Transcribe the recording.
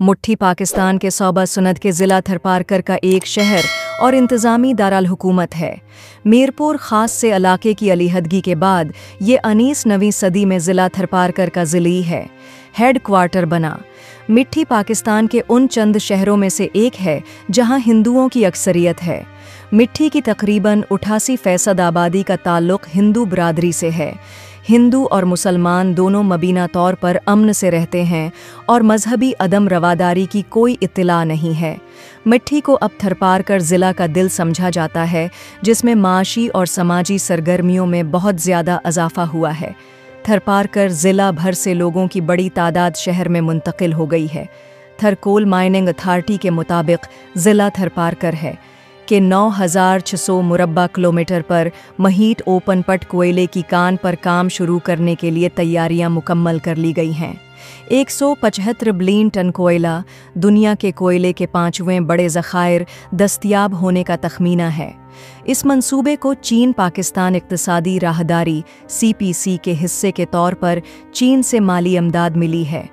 मुट्ठी पाकिस्तान के सौबा सुनद के ज़िला थरपारकर का एक शहर और इंतज़ामी दारुल हुकूमत है। मीरपुर ख़ास से इलाके की अलीहदगी के बाद ये 19वीं सदी में ज़िला थरपारकर का ज़िली है हेड क्वार्टर बना। मिट्ठी पाकिस्तान के उन चंद शहरों में से एक है जहां हिंदुओं की अक्सरियत है। मिट्ठी की तकरीबन 88% आबादी का ताल्लुक़ हिंदू बरादरी से है। हिंदू और मुसलमान दोनों मबीना तौर पर अमन से रहते हैं और मजहबी अदम रवादारी की कोई इत्तला नहीं है। मिट्ठी को अब थरपारकर ज़िला का दिल समझा जाता है, जिसमें माशी और समाजी सरगर्मियों में बहुत ज़्यादा इजाफा हुआ है। थरपारकर ज़िला भर से लोगों की बड़ी तादाद शहर में मुंतकिल हो गई है। थर कोल माइनिंग अथॉरिटी के मुताबिक ज़िला थरपारकर है कि 9600 मुरब्बा किलोमीटर पर महीट ओपन पट कोयले की कान पर काम शुरू करने के लिए तैयारियां मुकम्मल कर ली गई हैं। 175 बिलियन टन कोयला दुनिया के कोयले के 5वें बड़े ज़खायर दस्तयाब होने का तखमीना है। इस मंसूबे को चीन पाकिस्तान इक्तिसादी राहदारी CPC के हिस्से के तौर पर चीन से माली इमदाद मिली है।